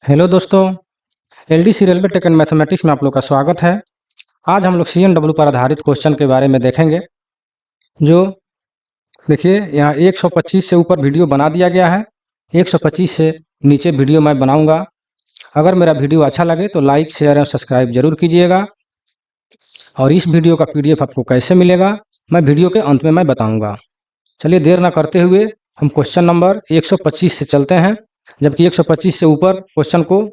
Hello दोस्तों, LDC railway tech and mathematics में आप लोग का स्वागत है। आज हम लोग सीएनडब्ल्यू पर आधारित क्वेश्चन के बारे में देखेंगे। जो देखिए यहाँ 125 से ऊपर वीडियो बना दिया गया है। 125 से नीचे वीडियो मैं बनाऊंगा। अगर मेरा वीडियो अच्छा लगे तो लाइक शेयर और सब्सक्राइब जरूर कीजिएगा। और इस वीडियो का पीडीएफ आपको कैसे मिलेगा मैं वीडियो के अंत में मैं बताऊँगा। चलिए देर ना करते हुए हम क्वेश्चन नंबर 125 से चलते हैं। जबकि 125 से ऊपर क्वेश्चन को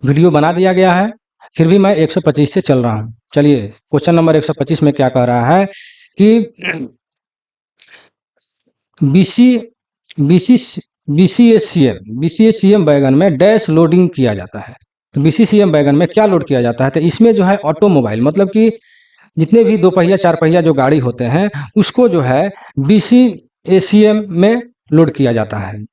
वीडियो बना दिया गया है, फिर भी मैं 125 से चल रहा हूँ। चलिए क्वेश्चन नंबर 125 में क्या कह रहा है कि बीसीएसीएम बैगन में डैश लोडिंग किया जाता है। तो बीसीसीएम बैगन में क्या लोड किया जाता है? तो इसमें जो है ऑटोमोबाइल मतलब कि जितने भी दो पहिया चार पहिया जो गाड़ी होते हैं उसको जो है बीसीएसीएम में लोड किया जाता है।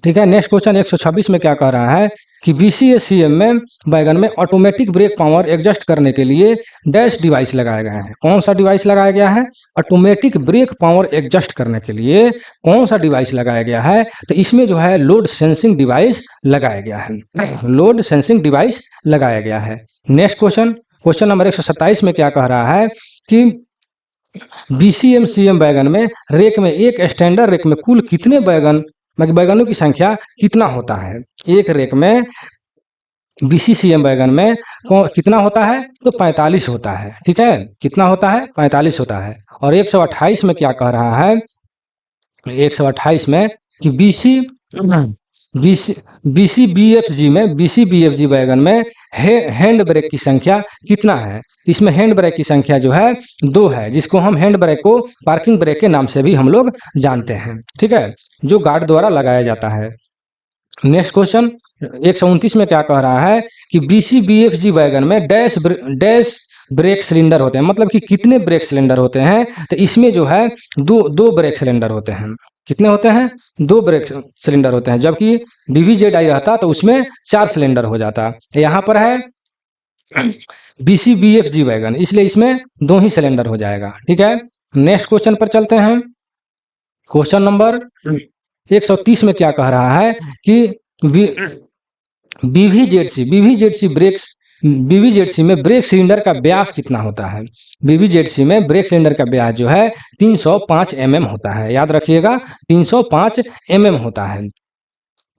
ठीक है। नेक्स्ट क्वेश्चन 126 में क्या कह रहा है कि बीसीएसीएम में बैगन में ऑटोमेटिक ब्रेक पावर एडजस्ट करने के लिए डैश डिवाइस लगाए गए हैं। कौन सा डिवाइस लगाया गया है? ऑटोमेटिक ब्रेक पावर एडजस्ट करने के लिए कौन सा डिवाइस लगाया गया है? तो इसमें जो है लोड सेंसिंग डिवाइस लगाया गया है। लोड सेंसिंग डिवाइस लगाया गया है। नेक्स्ट क्वेश्चन नंबर 127 में क्या कह रहा है कि बीसीएमसीएम बैगन में रेक में एक स्टैंडर्ड रेक में कुल कितने बैगनों की संख्या कितना होता है? एक रेक में बीसीसीएम बैगन में कितना होता है? तो 45 होता है। ठीक है, कितना होता है? 45 होता है। और 128 में क्या कह रहा है? 128 में कि बीसीबीएफजी बैगन में हैंड ब्रेक की संख्या कितना है? इसमें हैंड ब्रेक की संख्या जो है 2 है, जिसको हम हैंड ब्रेक को पार्किंग ब्रेक के नाम से भी हम लोग जानते हैं। ठीक है, जो गार्ड द्वारा लगाया जाता है। नेक्स्ट क्वेश्चन 129 में क्या कह रहा है कि बीसीबीएफजी बैगन में डैश ब्रेक सिलेंडर होते हैं। मतलब कि कितने ब्रेक सिलेंडर होते हैं? तो इसमें जो है दो ब्रेक सिलेंडर होते हैं। कितने होते हैं? 2 ब्रेक सिलेंडर होते हैं। जबकि बीवीजेड रहता तो उसमें 4 सिलेंडर हो जाता। यहाँ पर है बीसीबीएफजी बैगन, इसलिए इसमें 2 ही सिलेंडर हो जाएगा। ठीक है, नेक्स्ट क्वेश्चन पर चलते हैं। क्वेश्चन नंबर 130 में क्या कह रहा है कि बीवीजेडसी में ब्रेक सिलेंडर का व्यास कितना होता है? बीवीजेडसी में ब्रेक सिलेंडर का व्यास जो है 305 mm होता है। याद रखिएगा 305 mm होता है।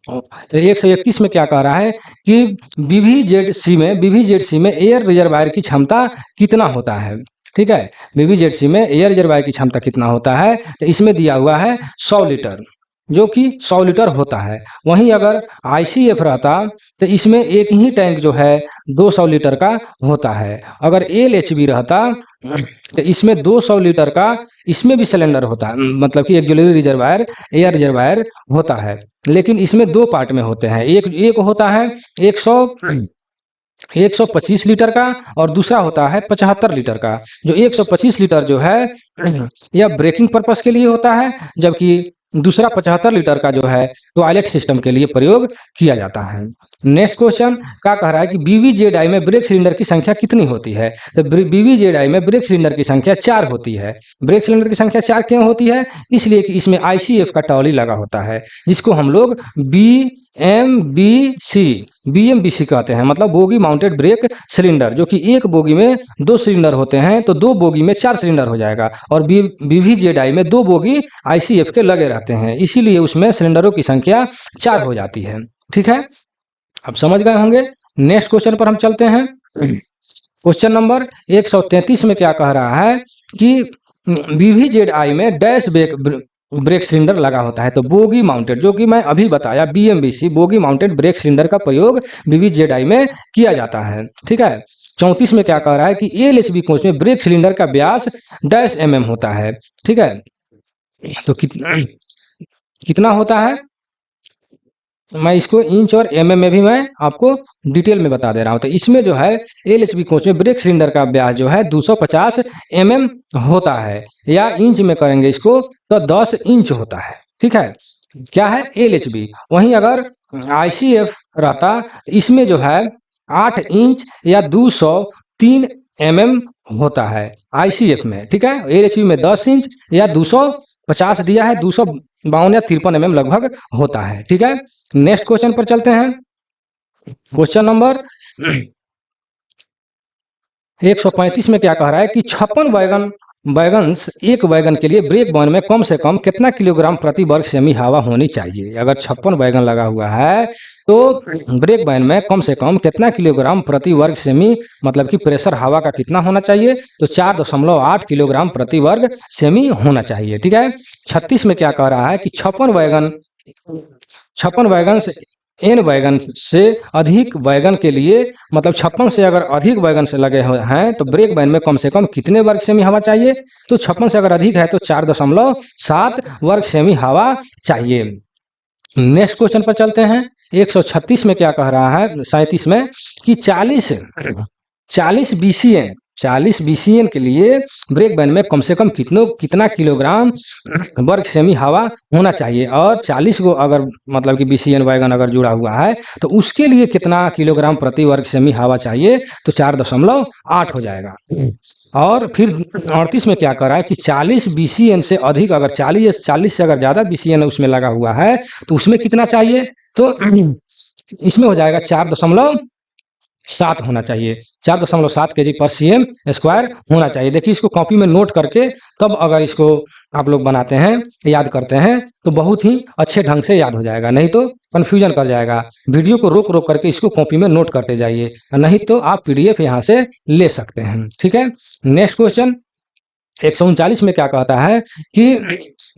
तो 131 में क्या कह रहा है कि बीवीजेडसी में एयर रिजर्वायर की क्षमता कितना होता है? ठीक है, बीवीजेडसी में एयर रिजर्वायर की क्षमता कितना होता है? तो इसमें दिया हुआ है 100 लीटर, जो कि 100 लीटर होता है। वहीं अगर आईसीएफ रहता तो इसमें एक ही टैंक जो है 200 लीटर का होता है। अगर एलएचबी रहता तो इसमें 200 लीटर का इसमें भी सिलेंडर होता है, मतलब कि ऑक्सिलरी रिजर्वायर एयर रिजर्वायर होता है। लेकिन इसमें 2 पार्ट में होते हैं। एक होता है 125 लीटर का और दूसरा होता है 75 लीटर का। जो 125 लीटर जो है यह ब्रेकिंग पर्पस के लिए होता है, जबकि दूसरा 75 लीटर का जो है टॉयलेट सिस्टम के लिए प्रयोग किया जाता है। नेक्स्ट क्वेश्चन क्या कह रहा है कि बीवीजेडआई में ब्रेक सिलेंडर की संख्या कितनी होती है? तो बीवीजेडआई में ब्रेक सिलेंडर की संख्या 4 होती है। ब्रेक सिलेंडर की संख्या 4 क्यों होती है? इसलिए कि इसमें आईसीएफ का टॉली लगा होता है, जिसको हम लोग बीएमबीसी कहते हैं, मतलब बोगी माउंटेड ब्रेक सिलेंडर। जो कि एक बोगी में 2 सिलेंडर होते हैं, तो 2 बोगी में 4 सिलेंडर हो जाएगा। और बीवीजेडआई में 2 बोगी आईसीएफ के लगे रहते हैं, इसीलिए उसमें सिलेंडरों की संख्या 4 हो जाती है। ठीक है, अब समझ गए होंगे। नेक्स्ट क्वेश्चन पर हम चलते हैं। क्वेश्चन नंबर 133 में क्या कह रहा है कि बीवीजेडआई में डैश ब्रेक सिलेंडर लगा होता है। तो बोगी माउंटेड, जो कि मैं अभी बताया बीएमबीसी बोगी माउंटेड ब्रेक सिलेंडर का प्रयोग बीवीजेडआई में किया जाता है। ठीक है, 34 में क्या कह रहा है कि एलएचबी कोच में ब्रेक सिलेंडर का व्यास डैश होता है। ठीक है, तो कितना होता है? मैं इसको इंच और एमएम में भी मैं आपको डिटेल में बता दे रहा हूँ। तो इसमें जो है एलएचबी कोच में ब्रेक सिलेंडर का व्यास जो है 250 mm होता है, या इंच में करेंगे इसको तो 10 इंच होता है। ठीक है, क्या है? एलएचबी। वहीं अगर आईसीएफ रहता तो इसमें जो है 8 इंच या 203 mm होता है आईसीएफ में। ठीक है, एलएचबी में 10 इंच या 250 दिया है, 252 या 53 mm लगभग होता है। ठीक है, नेक्स्ट क्वेश्चन पर चलते हैं। क्वेश्चन नंबर 135 में क्या कह रहा है कि 56 वैगन्स एक वैगन के लिए ब्रेक बर्न में कम से कम कितना किलोग्राम प्रति वर्ग सेमी हवा होनी चाहिए। अगर 56 वैगन लगा हुआ है तो ब्रेक बर्न में कम से कम कितना किलोग्राम प्रति वर्ग सेमी मतलब कि प्रेशर हवा का कितना होना चाहिए, तो 4.8 किलोग्राम प्रति वर्ग सेमी होना चाहिए। ठीक है। 36 में क्या कह रहा है कि 56 वैगन से एन वैगन से अधिक वैगन के लिए मतलब 56 से अगर अधिक वैगन से लगे हुए हैं तो ब्रेक बर्न में कम से कम कितने वर्ग सेमी हवा चाहिए, तो 56 से अगर अधिक है तो 4.7 वर्ग सेमी हवा चाहिए। नेक्स्ट क्वेश्चन पर चलते हैं। 136 में क्या कह रहा है, 37 में कि 40 BCM 40 BCM के लिए ब्रेक बर्न में कम से कम कितना किलोग्राम वर्ग सेमी हवा होना चाहिए, और 40 को अगर मतलब कि BCM वैगन अगर जुड़ा हुआ है तो उसके लिए कितना किलोग्राम प्रति वर्ग सेमी हवा चाहिए, तो 4.8 हो जाएगा। और फिर 38 में क्या कर रहा है कि 40 BCM से अधिक अगर 40 से अगर ज़्यादा BCM उसमें लगा हुआ है तो उसमें कितना चाहिए, तो इसमें हो जाएगा 4.7 होना चाहिए। 4.7 kg पर CM स्क्वायर होना चाहिए। देखिए इसको कॉपी में नोट करके तब अगर इसको आप लोग बनाते हैं याद करते हैं तो बहुत ही अच्छे ढंग से याद हो जाएगा, नहीं तो कन्फ्यूजन कर जाएगा। वीडियो को रोक रोक करके इसको कॉपी में नोट करते जाइए, नहीं तो आप PDF यहाँ से ले सकते हैं। ठीक है। नेक्स्ट क्वेश्चन 139 में क्या कहता है कि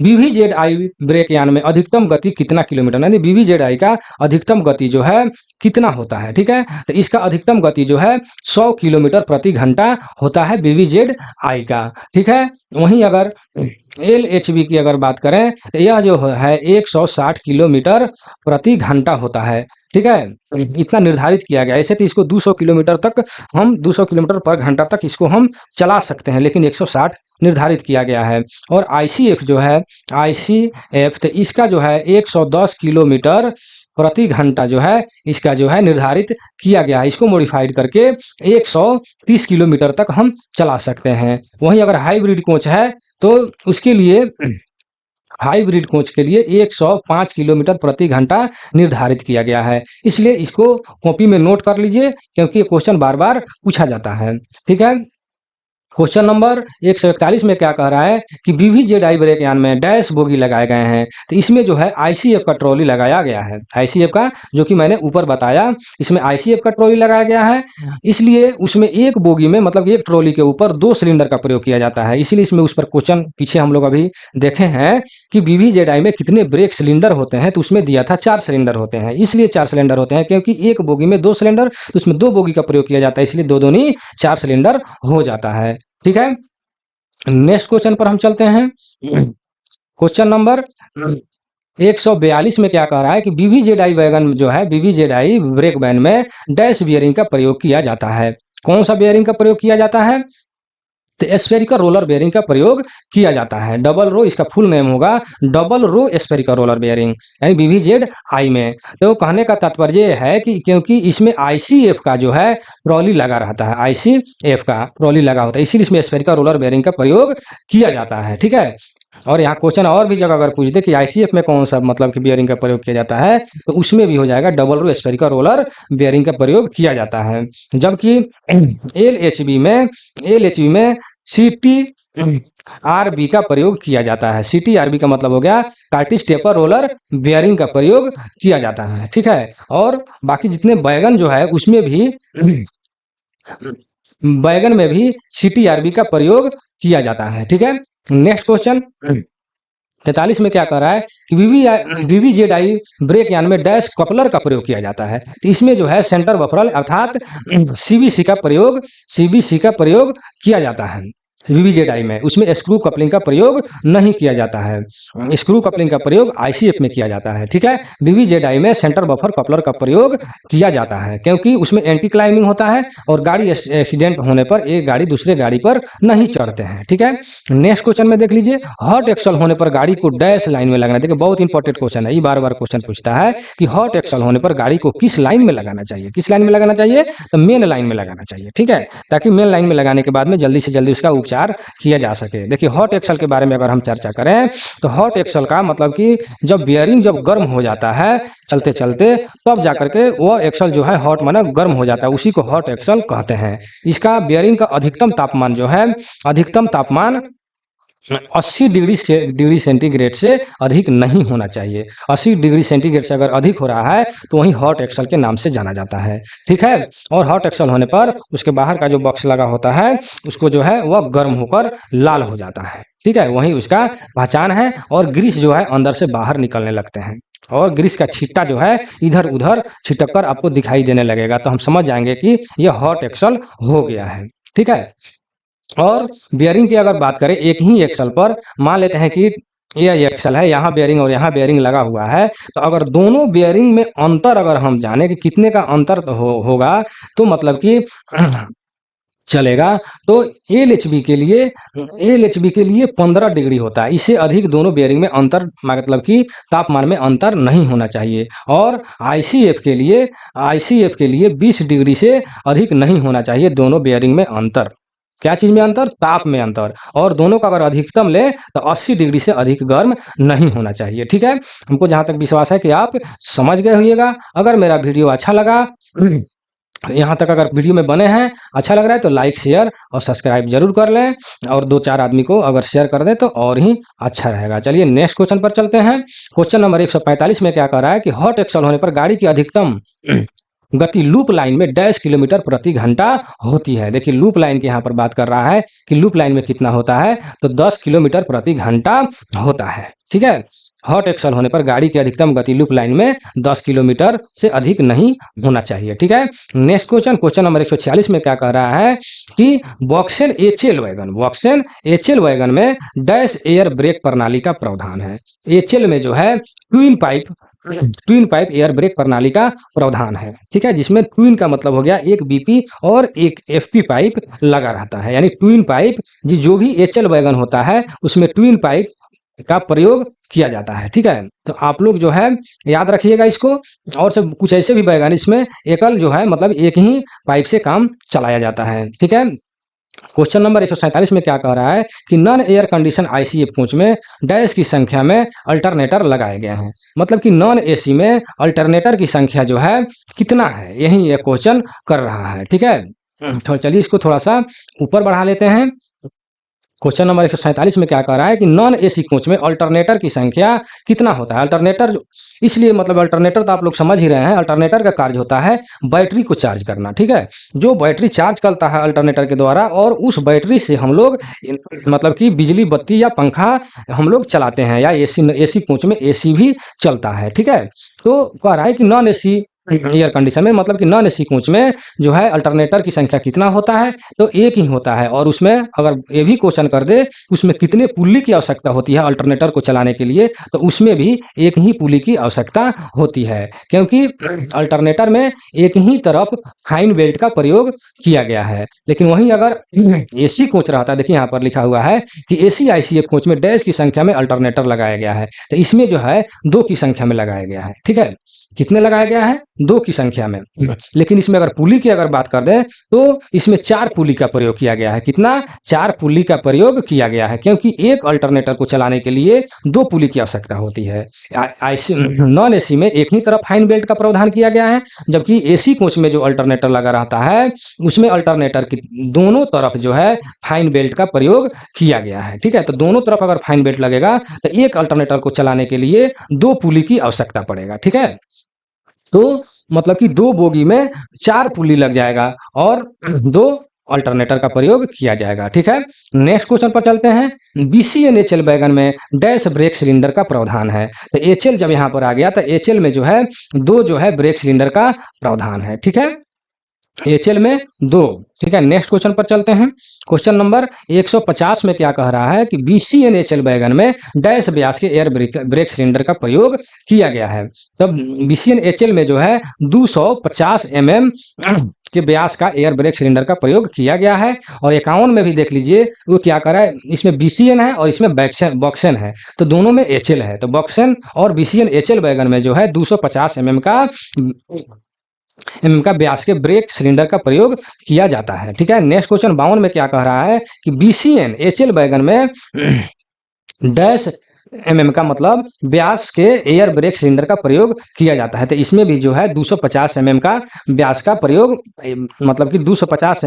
VVZI ब्रेक यान में अधिकतम गति कितना किलोमीटर, यानी VVZI का अधिकतम गति जो है कितना होता है। ठीक है। तो इसका अधिकतम गति जो है 100 किलोमीटर प्रति घंटा होता है VVZI का। ठीक है। वहीं अगर LHV की अगर बात करें तो यह जो है 160 किलोमीटर प्रति घंटा होता है। ठीक है। इतना निर्धारित किया गया। ऐसे तो इसको 200 किलोमीटर तक हम 200 किलोमीटर पर घंटा तक इसको हम चला सकते हैं, लेकिन 160 निर्धारित किया गया है। और ICF जो है ICF तो इसका जो है 110 किलोमीटर प्रति घंटा जो है इसका जो है निर्धारित किया गया है। इसको मॉडिफाइड करके 130 किलोमीटर तक हम चला सकते हैं। वहीं अगर हाइब्रिड कोच है तो उसके लिए हाइब्रिड कोच के लिए 105 किलोमीटर प्रति घंटा निर्धारित किया गया है। इसलिए इसको कॉपी में नोट कर लीजिए क्योंकि ये क्वेश्चन बार बार पूछा जाता है। ठीक है। क्वेश्चन नंबर 141 में क्या कह रहा है कि VVZI ब्रेक यान में डैश बोगी लगाए गए हैं, तो इसमें जो है ICF का ट्रॉली लगाया गया है। ICF का जो कि मैंने ऊपर बताया, इसमें ICF का ट्रॉली लगाया गया है। इसलिए उसमें एक बोगी में मतलब एक ट्रॉली के ऊपर 2 सिलेंडर का प्रयोग किया जाता है। इसीलिए इसमें उस पर क्वेश्चन पीछे हम लोग अभी देखे हैं कि VVZI में कितने ब्रेक सिलेंडर होते हैं, तो उसमें दिया था 4 सिलेंडर होते हैं। इसलिए 4 सिलेंडर होते हैं क्योंकि एक बोगी में 2 सिलेंडर, तो उसमें 2 बोगी का प्रयोग किया जाता है, इसलिए 2 दूनी 4 सिलेंडर हो जाता है। ठीक है। नेक्स्ट क्वेश्चन पर हम चलते हैं। क्वेश्चन नंबर 142 में क्या कह रहा है कि VVZI वैगन जो है VVZI ब्रेक वैन में डैश बियरिंग का प्रयोग किया जाता है। कौन सा बियरिंग का प्रयोग किया जाता है, तो स्फेरिकल रोलर बेयरिंग का प्रयोग किया जाता है। डबल रो इसका फुल नेम होगा, double row spherical roller bearing यानी VVZI में। तो कहने का तात्पर्य है कि क्योंकि इसमें ICF का जो है ट्रॉली लगा रहता है, ICF का ट्रॉली लगा होता है, इसीलिए इसमें स्फेरिकल रोलर बेयरिंग का प्रयोग किया जाता है। ठीक है। और यहाँ क्वेश्चन और भी जगह अगर पूछ दे कि ICF में कौन सा मतलब कि बियरिंग का प्रयोग किया जाता है, तो उसमें भी हो जाएगा double row spherical roller bearing का प्रयोग किया जाता है। जबकि LHB में CTRB का प्रयोग किया जाता है। CTRB का मतलब हो गया कार्टिज टेपर रोलर बियरिंग का प्रयोग किया जाता है। ठीक है। और बाकी जितने बैगन जो है उसमें भी बैगन में भी CTRB का प्रयोग किया जाता है। ठीक है। नेक्स्ट क्वेश्चन 43 में क्या कह रहा है कि VVZI ब्रेक यान में डैश कपलर का प्रयोग किया जाता है, तो इसमें जो है सेंटर बफरल अर्थात CBC का प्रयोग किया जाता है। VVZI में उसमें स्क्रू कपलिंग का प्रयोग नहीं किया जाता है, स्क्रू कपलिंग का प्रयोग ICF में किया जाता है। ठीक है। VVZI में सेंटर बफर कपलर का प्रयोग किया जाता है क्योंकि उसमें एंटी क्लाइंबिंग होता है और गाड़ी एक्सीडेंट होने पर एक गाड़ी दूसरे गाड़ी पर नहीं चढ़ते हैं। ठीक है। नेक्स्ट क्वेश्चन में देख लीजिए, हॉट एक्सल होने पर गाड़ी को डैश लाइन में लगाना। देखिए बहुत इंपॉर्टेंट क्वेश्चन है, ये बार बार क्वेश्चन पूछता है कि हॉट एक्सल होने पर गाड़ी को किस लाइन में लगाना चाहिए, किस लाइन में लगाना चाहिए, तो मेन लाइन में लगाना चाहिए। ठीक है। ताकि मेन लाइन में लगाने के बाद में जल्दी से जल्दी उसका उपचार प्रचार किया जा सके। देखिए हॉट एक्सल के बारे में अगर हम चर्चा करें तो हॉट एक्सल का मतलब कि जब बियरिंग जब गर्म हो जाता है चलते चलते तब जाकर के वह एक्सल जो है हॉट माना गर्म हो जाता है, उसी को हॉट एक्सल कहते हैं। इसका बियरिंग का अधिकतम तापमान जो है अधिकतम तापमान 80 डिग्री सेंटीग्रेड से अधिक नहीं होना चाहिए। 80 डिग्री सेंटीग्रेड से अगर अधिक हो रहा है तो वही हॉट एक्सल के नाम से जाना जाता है, ठीक है। और हॉट एक्सल होने पर उसके बाहर का जो बॉक्स लगा होता है उसको जो है वह गर्म होकर लाल हो जाता है, ठीक है, वही उसका पहचान है। और ग्रीस जो है अंदर से बाहर निकलने लगते हैं और ग्रीस का छिट्टा जो है इधर उधर छिटक कर आपको दिखाई देने लगेगा, तो हम समझ जाएंगे कि यह हॉट एक्सल हो गया है, ठीक है। और बियरिंग की अगर बात करें एक ही एक्सल पर, मान लेते हैं कि यह एक्सल है, यहाँ बेयरिंग और यहाँ बेयरिंग लगा हुआ है, तो अगर दोनों बेयरिंग में अंतर अगर हम जाने कि कितने का अंतर होगा तो मतलब कि चलेगा, तो एल एच बी के लिए 15 डिग्री होता है, इससे अधिक दोनों बेयरिंग में अंतर मतलब कि तापमान में अंतर नहीं होना चाहिए। और आईसीएफ के लिए 20 डिग्री से अधिक नहीं होना चाहिए दोनों बेयरिंग में अंतर। क्या चीज में अंतर? ताप में अंतर। और दोनों का अगर अधिकतम ले तो 80 डिग्री से अधिक गर्म नहीं होना चाहिए, ठीक है। हमको जहां तक विश्वास है कि आप समझ गए होइएगा। अगर मेरा वीडियो अच्छा लगा, यहाँ तक अगर वीडियो में बने हैं, अच्छा लग रहा है तो लाइक शेयर और सब्सक्राइब जरूर कर लें, और 2-4 आदमी को अगर शेयर कर दें तो और ही अच्छा रहेगा। चलिए नेक्स्ट क्वेश्चन पर चलते हैं। क्वेश्चन नंबर 145 में क्या कह रहा है कि हॉट एक्सल होने पर गाड़ी की अधिकतम गति लूप लाइन में डैश किलोमीटर प्रति घंटा होती है। देखिए लूप लाइन की यहाँ पर बात कर रहा है कि लूप लाइन में कितना होता है, तो 10 किलोमीटर प्रति घंटा होता है, ठीक है। हॉट एक्सल होने पर गाड़ी की अधिकतम गति लूप लाइन में 10 किलोमीटर से अधिक नहीं होना चाहिए, ठीक है। नेक्स्ट क्वेश्चन नंबर 146 में क्या कह रहा है कि वॉक्सन एचएल वैगन में डैश एयर ब्रेक प्रणाली का प्रावधान है। एचएल में जो है ट्विन पाइप एयर ब्रेक प्रणाली का प्रावधान है, ठीक है, जिसमें ट्विन का मतलब हो गया एक बीपी और एक एफपी पाइप लगा रहता है, यानी ट्विन पाइप जो भी एचएल वैगन होता है उसमें ट्विन पाइप का प्रयोग किया जाता है, ठीक है। तो आप लोग जो है याद रखिएगा इसको। और सब कुछ ऐसे भी वैगन इसमें एकल जो है मतलब एक ही पाइप से काम चलाया जाता है, ठीक है। क्वेश्चन नंबर 147 में क्या कह रहा है कि non air condition ICF coach में डैश की संख्या में अल्टरनेटर लगाए गए हैं। मतलब कि नॉन एसी में अल्टरनेटर की संख्या जो है कितना है, यही ये क्वेश्चन कर रहा है, ठीक है। तो चलिए इसको थोड़ा सा ऊपर बढ़ा लेते हैं। क्वेश्चन नंबर 147 में क्या कह रहा है कि नॉन एसी कोच में अल्टरनेटर की संख्या कितना होता है। अल्टरनेटर इसलिए मतलब अल्टरनेटर तो आप लोग समझ ही रहे हैं, अल्टरनेटर का कार्य होता है बैटरी को चार्ज करना, ठीक है। जो बैटरी चार्ज करता है अल्टरनेटर के द्वारा, और उस बैटरी से हम लोग मतलब कि बिजली बत्ती या पंखा हम लोग चलाते हैं, या एसी कोच में एसी भी चलता है, ठीक है। तो कह रहा है कि नॉन एसी एयर कंडीशन में मतलब कि नॉन एसी कोच में जो है अल्टरनेटर की संख्या कितना होता है, तो एक ही होता है। और उसमें अगर ये भी क्वेश्चन कर दे उसमें कितने पुल्ली की आवश्यकता होती है अल्टरनेटर को चलाने के लिए, तो उसमें भी एक ही पुल्ली की आवश्यकता होती है, क्योंकि अल्टरनेटर में एक ही तरफ फाइन बेल्ट का प्रयोग किया गया है। लेकिन वहीं अगर एसी कोच रहता है, देखिए यहाँ पर लिखा हुआ है कि एसी आईसीएफ कोच में डैश की संख्या में अल्टरनेटर लगाया गया है, तो इसमें जो है 2 की संख्या में लगाया गया है, ठीक है। कितने लगाया गया है? 2 की संख्या में। लेकिन इसमें अगर पुली की अगर बात कर दें तो इसमें 4 पुली का प्रयोग किया गया है। कितना? 4 पुली का प्रयोग किया गया है, क्योंकि एक अल्टरनेटर को चलाने के लिए 2 पुली की आवश्यकता होती है। नॉन एसी में एक ही तरफ फाइन बेल्ट का प्रावधान किया गया है, जबकि एसी कोच में जो अल्टरनेटर लगा रहता है उसमें अल्टरनेटर की दोनों तरफ जो है फाइन बेल्ट का प्रयोग किया गया है, ठीक है। तो दोनों तरफ अगर फाइन बेल्ट लगेगा तो एक अल्टरनेटर को चलाने के लिए 2 पुली की आवश्यकता पड़ेगा, ठीक है। तो मतलब कि 2 बोगी में 4 पुली लग जाएगा और 2 अल्टरनेटर का प्रयोग किया जाएगा, ठीक है। नेक्स्ट क्वेश्चन पर चलते हैं। बीसीएनएचएल वैगन में डैश ब्रेक सिलेंडर का प्रावधान है। तो एचएल जब यहाँ पर आ गया तो एचएल में जो है 2 जो है ब्रेक सिलेंडर का प्रावधान है, ठीक है। एचएल में 2, ठीक है। नेक्स्ट क्वेश्चन पर चलते हैं। क्वेश्चन नंबर 150 में क्या कह रहा है कि बीसीएनएचएल वैगन में डैश व्यास के एयर ब्रेक सिलेंडर का प्रयोग किया गया है। तब बीसीएनएचएल में जो है 250 mm के व्यास का एयर ब्रेक सिलेंडर का प्रयोग किया गया है। और 51 में भी देख लीजिए वो क्या कर रहा है, इसमें बीसीएन है और इसमें बॉक्सन है, तो दोनों में एचएल है। तो बॉक्सन और बीसीएन एचएल वैगन में जो है 250 mm का mm का व्यास के ब्रेक सिलेंडर का प्रयोग किया जाता है। ठीक है, नेक्स्ट क्वेश्चन 52 में क्या कह रहा है कि BCN HL वैगन में डैश का मतलब व्यास के एयर ब्रेक सिलेंडर का प्रयोग किया जाता है। तो इसमें भी जो है 250 का व्यास का प्रयोग, मतलब कि 250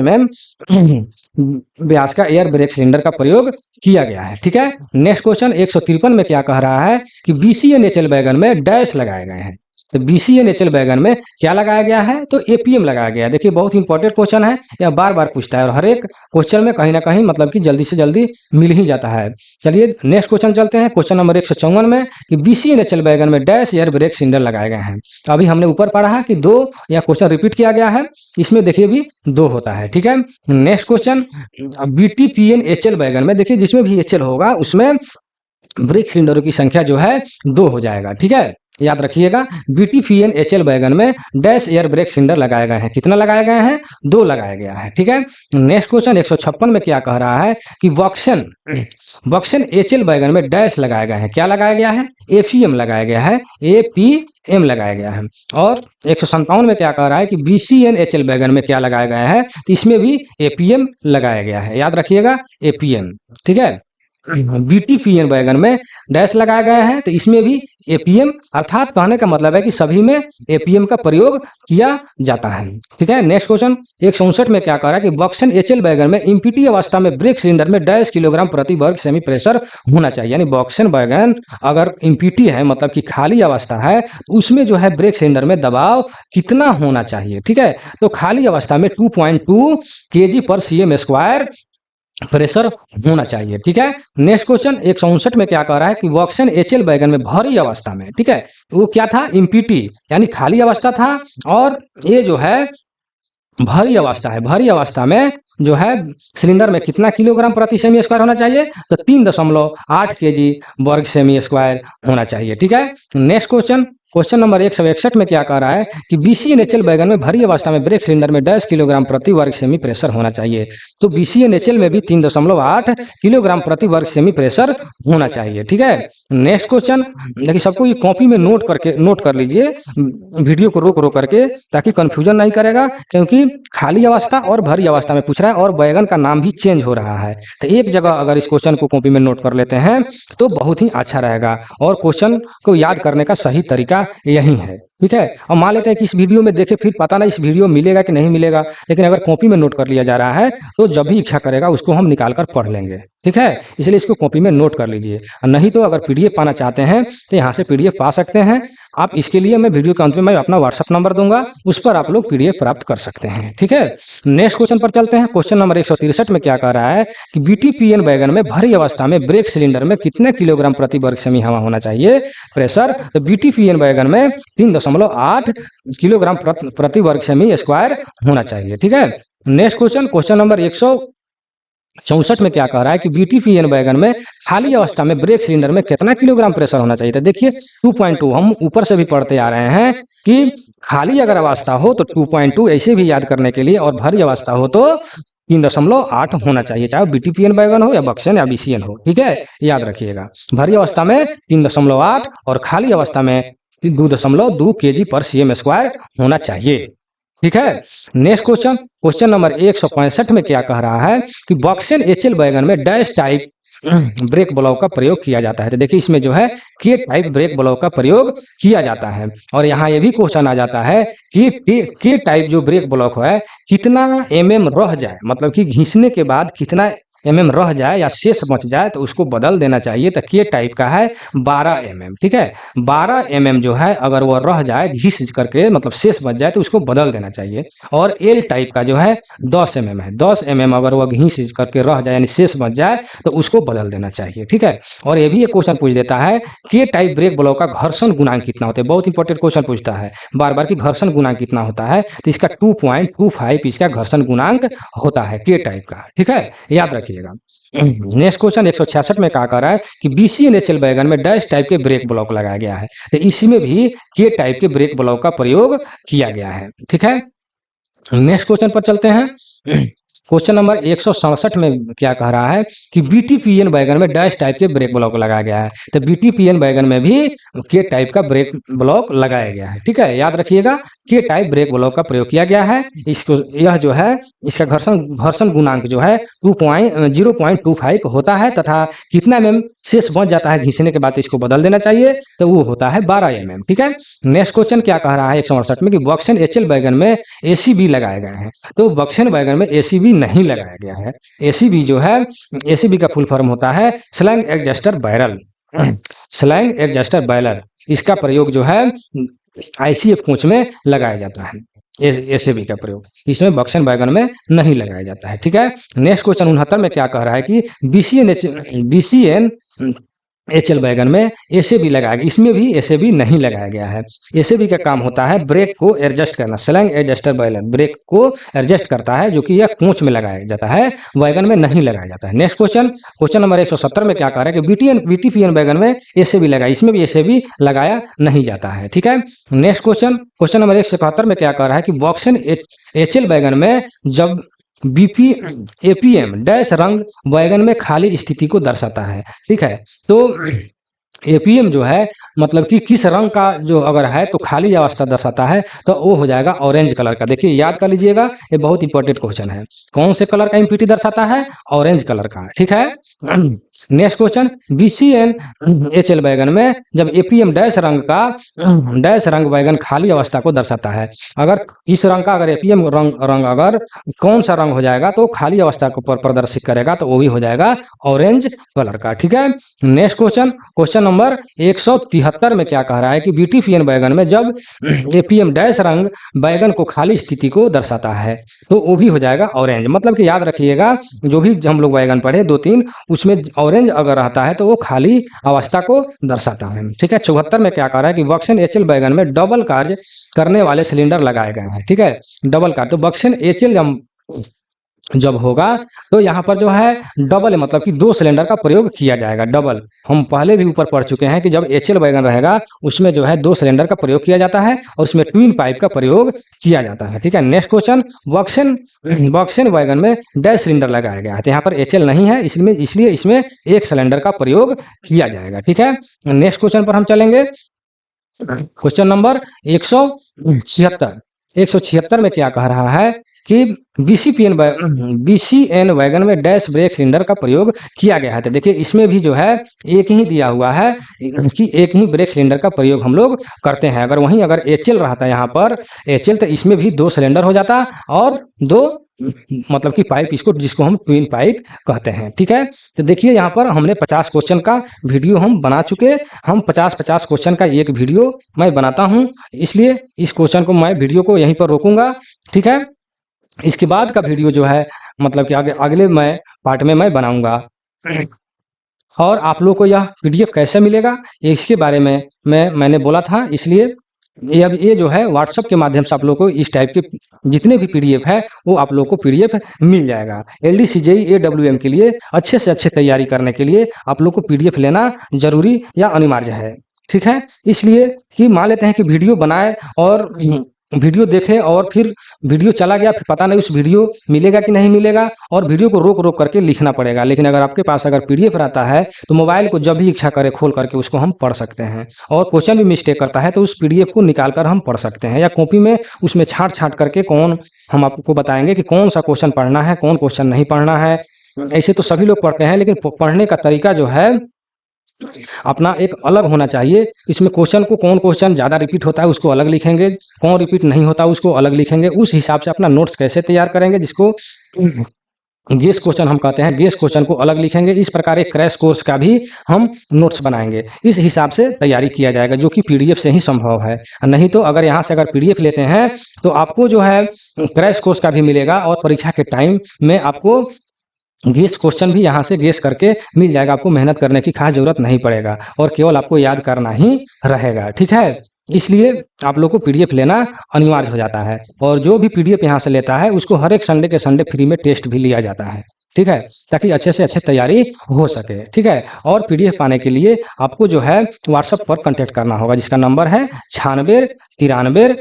व्यास का एयर ब्रेक सिलेंडर का प्रयोग किया गया है। ठीक है, नेक्स्ट क्वेश्चन 153 में क्या कह रहा है कि BCN HL वैगन में डैश लगाए गए हैं। तो BCN HL वैगन में क्या लगाया गया है, तो APM लगाया गया है। देखिए बहुत इंपॉर्टेंट क्वेश्चन है, यह बार बार पूछता है और हर एक क्वेश्चन में कहीं ना कहीं मतलब कि जल्दी से जल्दी मिल ही जाता है। चलिए नेक्स्ट क्वेश्चन चलते हैं, क्वेश्चन नंबर 154 में कि BCN HL वैगन में डैश एयर ब्रेक सिलेंडर लगाए गए हैं। तो अभी हमने ऊपर पढ़ा है कि दो, या क्वेश्चन रिपीट किया गया है, इसमें देखिए भी दो होता है। ठीक है, next question BTPN HL wagon में देखिए जिसमें भी HL होगा उसमें ब्रेक सिलेंडरों की संख्या जो है 2 हो जाएगा। ठीक है, याद रखिएगा BTPN HL वैगन में डैश एयर ब्रेक सिलेंडर लगाए गए हैं। कितना लगाए गए हैं, 2 लगाया गया है। ठीक है, नेक्स्ट क्वेश्चन 156 में क्या कह रहा है कि वॉक्सन HL वैगन में डैश लगाए गए हैं। क्या लगाया गया है, APM लगाया गया है, APM लगाया गया है। और 157 में क्या कह रहा है कि BCN HL वैगन में क्या लगाया गया है, तो इसमें भी APM लगाया गया है। याद रखिएगा APM। ठीक है, BTPN वैगन में डैश लगाया गया है, तो इसमें भी APM, अर्थात कहने का मतलब है कि सभी में APM का प्रयोग किया जाता है। ठीक है, नेक्स्ट क्वेश्चन 164 में क्या कह रहा है कि बॉक्सन HL वैगन में इम्पीटी अवस्था में ब्रेक सिलेंडर में डैश किलोग्राम प्रति वर्ग सेमी प्रेशर होना चाहिए। यानी बॉक्सन वैगन अगर इम्पीटी है मतलब कि खाली अवस्था है, तो उसमें जो है ब्रेक सिलेंडर में दबाव कितना होना चाहिए। ठीक है, तो खाली अवस्था में 2.2 kg/cm² प्रेशर होना चाहिए। ठीक है, नेक्स्ट क्वेश्चन 159 में क्या कह रहा है कि वॉक्सन HL वैगन में भरी अवस्था में, ठीक है, वो क्या था, इम्पीटी यानी खाली अवस्था था, और ये जो है भरी अवस्था है। भरी अवस्था में जो है सिलेंडर में कितना किलोग्राम प्रति सेमी स्क्वायर होना चाहिए, तो 3.8 kg/सेमी स्क्वायर होना चाहिए। ठीक है, नेक्स्ट क्वेश्चन नंबर 161 में क्या कह रहा है कि BCN HL वैगन में भरी अवस्था में ब्रेक सिलेंडर में डैश किलोग्राम प्रति वर्ग सेमी प्रेशर होना चाहिए। तो BCN HL में भी 3.8 किलोग्राम प्रति वर्ग सेमी प्रेशर होना चाहिए। ठीक है, नेक्स्ट क्वेश्चन देखिए, सबको ये कॉपी में नोट कर लीजिए, वीडियो को रोक रोक करके, ताकि कंफ्यूजन नहीं करेगा, क्योंकि खाली अवस्था और भरी अवस्था में पूछ रहा है और वैगन का नाम भी चेंज हो रहा है। तो एक जगह अगर इस क्वेश्चन को कॉपी में नोट कर लेते हैं तो बहुत ही अच्छा रहेगा, और क्वेश्चन को याद करने का सही तरीका यही है। ठीक है, और मान लेते हैं कि इस वीडियो में देखे, फिर पता नहीं इस वीडियो मिलेगा कि नहीं मिलेगा, लेकिन अगर कॉपी में नोट कर लिया जा रहा है तो जब भी इच्छा करेगा उसको हम निकाल कर पढ़ लेंगे। ठीक है, इसलिए इसको कॉपी में नोट कर लीजिए, नहीं तो अगर PDF पाना चाहते हैं तो यहाँ से PDF पा सकते हैं आप। इसके लिए मैं वीडियो के अंत में मैं अपना WhatsApp नंबर दूंगा, उस पर आप लोग PDF प्राप्त कर सकते हैं। ठीक है, नेक्स्ट क्वेश्चन पर चलते हैं, क्वेश्चन नंबर 163 में क्या कह रहा है कि BTPN वैगन में भरी अवस्था में ब्रेक सिलेंडर में कितने किलोग्राम प्रति वर्ग सेमी हवा होना चाहिए प्रेशर, तो BTPN वैगन में 3.8 किलोग्राम प्रति वर्ग सेमी स्क्वायर होना चाहिए। ठीक है, नेक्स्ट क्वेश्चन नंबर 164 में क्या कह रहा है कि BTPN वैगन में खाली अवस्था में ब्रेक सिलेंडर में कितना किलोग्राम प्रेशर होना चाहिए। तो देखिए 2.2 हम ऊपर से भी पढ़ते आ रहे हैं कि खाली अगर अवस्था हो तो 2.2 ऐसे भी याद करने के लिए, और भरी अवस्था हो तो 3.8 होना चाहिए, चाहे BTPN वैगन हो या बक्सन या BCN हो। ठीक है, याद रखिएगा भरी अवस्था में 3.8 और खाली अवस्था में 2.2 kg/cm² होना चाहिए। ठीक है, नेक्स्ट क्वेश्चन नंबर 165 में क्या कह रहा है कि बॉक्सन HL वैगन में डैश टाइप ब्रेक ब्लॉक का प्रयोग किया जाता है। तो देखिए इसमें जो है के टाइप ब्रेक ब्लॉक का प्रयोग किया जाता है, और यहाँ ये भी क्वेश्चन आ जाता है कि के टाइप जो ब्रेक ब्लॉक है कितना रह जाए, मतलब कि घिसने के बाद कितना रह जाए या शेष बच जाए तो उसको बदल देना चाहिए। तो के टाइप का है 12 ठीक है, 12 जो है अगर वो रह जाए घिस करके, मतलब शेष बच जाए, तो उसको बदल देना चाहिए। और एल टाइप का जो है 10 है, 10 अगर वो घिस करके रह जाए यानी शेष बच जाए तो उसको बदल देना चाहिए। ठीक है, और ये भी एक क्वेश्चन पूछ देता है के टाइप ब्रेक ब्लॉक का घर्षण गुणांक कितना होता है, बहुत इंपॉर्टेंट क्वेश्चन पूछता है बार बार कि घर्षण गुणांक कितना होता है, तो इसका 2.25 इसका घर्षण गुणांक होता है के टाइप का। ठीक है, याद रखिए। नेक्स्ट क्वेश्चन 166 में क्या कर रहा है कि BCN HL वैगन में डैश टाइप के ब्रेक ब्लॉक लगाया गया है, तो इसमें भी के टाइप के ब्रेक ब्लॉक का प्रयोग किया गया है। ठीक है, नेक्स्ट क्वेश्चन पर चलते हैं, क्वेश्चन नंबर 167 में क्या कह रहा है कि बीटीपीएन वैगन में डैश टाइप के ब्रेक ब्लॉक लगाया गया है। तो बीटीपीएन वैगन में भी के टाइप का ब्रेक ब्लॉक लगाया गया है। ठीक है, याद रखिएगा, के टाइप ब्रेक ब्लॉक का प्रयोग किया गया है। इसको यह जो है इसका घर्षण गुणांक जो है 0.25 होता है तथा कितना mm शेष बच जाता है घिसने के बाद इसको बदल देना चाहिए, तो वो होता है 12 mm। ठीक है, नेक्स्ट क्वेश्चन क्या कह रहा है 168 में कि बॉक्सन एचएल वैगन में एसीबी लगाए गए हैं। तो बॉक्सन वैगन में एसीबी नहीं लगाया गया है। एसीबी जो है, एसीबी का फुल फॉर्म होता है slang adjuster barrel. Slang adjuster barrel, इसका प्रयोग जो है आईसीएफ कोच में लगाया जाता है। एसीबी का प्रयोग इसमें बॉक्सन वैगन में नहीं लगाया जाता है। ठीक है, नेक्स्ट क्वेश्चन 69 में क्या कह रहा है कि बीसीएन एचएल वैगन में एसएबी लगाया गया, इसमें भी एसएबी नहीं लगाया गया है। एसएबी का काम होता है ब्रेक को एडजस्ट करना। स्लैंग एडजस्टर बैलर ब्रेक को एडजस्ट करता है, जो कि यह कोच में लगाया जाता है, वैगन में नहीं लगाया जाता है। नेक्स्ट क्वेश्चन नंबर 170 में क्या कह रहा है कि बीटीपीएन वैगन में एसएबी लगाया, इसमें भी एसएबी लगाया नहीं जाता है। ठीक है, नेक्स्ट क्वेश्चन नंबर 171 में क्या कह रहा है कि बॉक्सन एचएल वैगन में जब बीपी एपीएम डैश रंग वैगन में खाली स्थिति को दर्शाता है। ठीक है, तो एपीएम जो है मतलब कि किस रंग का जो अगर है तो खाली अवस्था दर्शाता है, तो वो हो जाएगा ऑरेंज कलर का। देखिए याद कर लीजिएगा, ये बहुत इंपॉर्टेंट क्वेश्चन है। कौन से कलर का इम्प्यूरिटी दर्शाता है? ऑरेंज कलर का। ठीक है, next question BCN HL wagon में जब एपीएम डैश रंग वैगन खाली अवस्था को दर्शाता है। अगर इस रंग का अगर एपीएम रंग अगर कौन सा रंग हो जाएगा तो खाली अवस्था को प्रदर्शित करेगा, तो वो भी हो जाएगा ऑरेंज कलर का। ठीक है, नेक्स्ट क्वेश्चन नंबर 173 में क्या कह रहा है कि बीटीपीएन वैगन में जब एपीएम डैश रंग वैगन को खाली स्थिति को दर्शाता है, तो वो भी हो जाएगा ऑरेंज। मतलब कि याद रखिएगा, जो भी हम लोग वैगन पढ़े 2-3, उसमें ऑरेंज अगर रहता है तो वो खाली अवस्था को दर्शाता है। ठीक है, 74 में क्या कह रहा है कि बॉक्सन एचएल वैगन में डबल कार्य करने वाले सिलेंडर लगाए गए हैं। ठीक है, डबल कार्य, तो बॉक्सन एचएल जब होगा तो यहाँ पर जो है डबल मतलब कि 2 सिलेंडर का प्रयोग किया जाएगा। डबल हम पहले भी ऊपर पढ़ चुके हैं कि जब एचएल वैगन रहेगा उसमें जो है 2 सिलेंडर का प्रयोग किया जाता है और उसमें ट्विन पाइप का प्रयोग किया जाता है। ठीक है, नेक्स्ट क्वेश्चन बॉक्सन वैगन में डैश सिलेंडर लगाया गया है, तो यहाँ पर एचएल नहीं है, इसलिए इसमें 1 सिलेंडर का प्रयोग किया जाएगा। ठीक है, नेक्स्ट क्वेश्चन पर हम चलेंगे। क्वेश्चन नंबर 176 में क्या कह रहा है कि बीसीएन वैगन में डैश ब्रेक सिलेंडर का प्रयोग किया गया है। तो देखिए इसमें भी जो है एक ही दिया हुआ है कि एक ही ब्रेक सिलेंडर का प्रयोग हम लोग करते हैं। अगर वहीं अगर एचएल रहता यहाँ पर एचएल, तो इसमें भी 2 सिलेंडर हो जाता और 2 मतलब कि पाइप, इसको जिसको हम ट्विन पाइप कहते हैं। ठीक है, तो देखिए यहाँ पर हमने 50 क्वेश्चन का वीडियो हम बना चुके। हम 50 क्वेश्चन का एक वीडियो मैं बनाता हूँ, इसलिए इस क्वेश्चन को मैं वीडियो को यहीं पर रोकूंगा। ठीक है, इसके बाद का वीडियो जो है मतलब कि अगले मैं पार्ट में मैं बनाऊंगा। और आप लोग को यह पीडीएफ कैसे मिलेगा इसके बारे में मैंने बोला था, इसलिए ये जो है व्हाट्सएप के माध्यम से आप लोग को इस टाइप के जितने भी पीडीएफ है वो आप लोग को पीडीएफ मिल जाएगा। एलडीसीजेई एडब्ल्यूएम के लिए अच्छे से अच्छे तैयारी करने के लिए आप लोग को पीडीएफ लेना जरूरी या अनिवार्य है। ठीक है, इसलिए कि मान लेते हैं कि वीडियो बनाए और वीडियो देखे और फिर वीडियो चला गया, फिर पता नहीं उस वीडियो मिलेगा कि नहीं मिलेगा, और वीडियो को रोक रोक करके लिखना पड़ेगा। लेकिन अगर आपके पास अगर पीडीएफ रहता है तो मोबाइल को जब भी इच्छा करे खोल करके उसको हम पढ़ सकते हैं। और क्वेश्चन भी मिस्टेक करता है तो उस पीडीएफ को निकाल कर हम पढ़ सकते हैं, या कॉपी में उसमें छांट करके हम आपको बताएंगे कि कौन सा क्वेश्चन पढ़ना है, कौन क्वेश्चन नहीं पढ़ना है। ऐसे तो सभी लोग पढ़ते हैं, लेकिन पढ़ने का तरीका जो है अपना एक अलग होना चाहिए। इसमें क्वेश्चन को कौन क्वेश्चन ज़्यादा रिपीट होता है उसको अलग लिखेंगे, कौन रिपीट नहीं होता उसको अलग लिखेंगे। उस हिसाब से अपना नोट्स कैसे तैयार करेंगे, जिसको गेस क्वेश्चन हम कहते हैं, गेस क्वेश्चन को अलग लिखेंगे। इस प्रकार एक क्रैश कोर्स का भी हम नोट्स बनाएंगे। इस हिसाब से तैयारी किया जाएगा, जो कि पीडीएफ से ही संभव है। नहीं तो अगर यहाँ से अगर पीडीएफ लेते हैं तो आपको जो है क्रैश कोर्स का भी मिलेगा और परीक्षा के टाइम में आपको गेस क्वेश्चन भी यहाँ से गेस करके मिल जाएगा। आपको मेहनत करने की खास जरूरत नहीं पड़ेगा और केवल आपको याद करना ही रहेगा। ठीक है, इसलिए आप लोग को पीडीएफ लेना अनिवार्य हो जाता है। और जो भी पीडीएफ यहाँ से लेता है उसको हर एक संडे के संडे फ्री में टेस्ट भी लिया जाता है। ठीक है, ताकि अच्छे से अच्छे तैयारी हो सके। ठीक है, और पीडीएफ पाने के लिए आपको जो है व्हाट्सएप पर कांटेक्ट करना होगा, जिसका नंबर है 96 93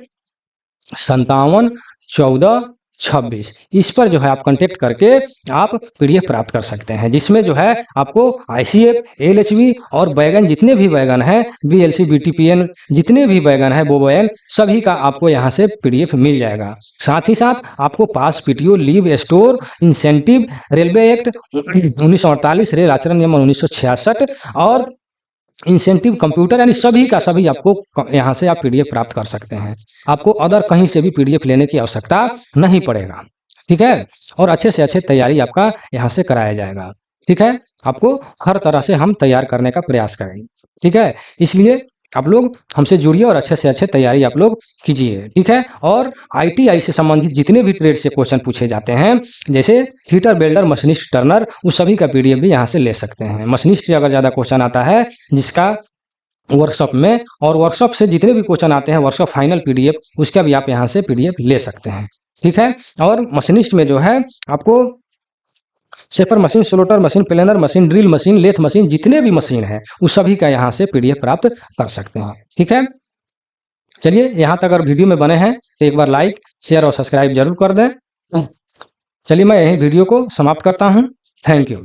57 14 26 इस पर जो है आप कांटेक्ट करके आप पीडीएफ प्राप्त कर सकते हैं, जिसमें जो है आपको आईसीएफ, एलएचबी और बैगन, जितने भी बैगन हैं, बीएलसी, बीटीपीएन, जितने भी बैगन है, बोबोएन, सभी का आपको यहाँ से पीडीएफ मिल जाएगा। साथ ही साथ आपको pass, PTO, leave, store, incentive, railway act 1948, rail आचरण नियम 1966 और इंसेंटिव कंप्यूटर, यानी सभी का सभी आपको यहाँ से आप पीडीएफ प्राप्त कर सकते हैं। आपको अदर कहीं से भी पीडीएफ लेने की आवश्यकता नहीं पड़ेगा, ठीक है। और अच्छे से अच्छे तैयारी आपका यहाँ से कराया जाएगा, ठीक है। आपको हर तरह से हम तैयार करने का प्रयास करेंगे, ठीक है। इसलिए आप लोग हमसे जुड़िए और अच्छे से अच्छे तैयारी आप लोग कीजिए, ठीक है। और आईटीआई से संबंधित जितने भी ट्रेड से क्वेश्चन पूछे जाते हैं, जैसे फिटर, वेल्डर, मशीनिस्ट, टर्नर, उस सभी का पीडीएफ भी यहाँ से ले सकते हैं। मशीनिस्ट से अगर ज़्यादा क्वेश्चन आता है जिसका वर्कशॉप में, और वर्कशॉप से जितने भी क्वेश्चन आते हैं वर्कशॉप फाइनल पीडीएफ, उसका भी आप यहाँ से पीडीएफ ले सकते हैं, ठीक है। और मशीनिस्ट में जो है आपको shaper machine, slotter machine, planer machine, drill machine, lathe machine, जितने भी मशीन है उस सभी का यहाँ से पीडीएफ प्राप्त कर सकते हैं, ठीक है। चलिए, यहाँ तक अगर वीडियो में बने हैं तो एक बार लाइक, शेयर और सब्सक्राइब जरूर कर दें। चलिए, मैं यही वीडियो को समाप्त करता हूँ। Thank you.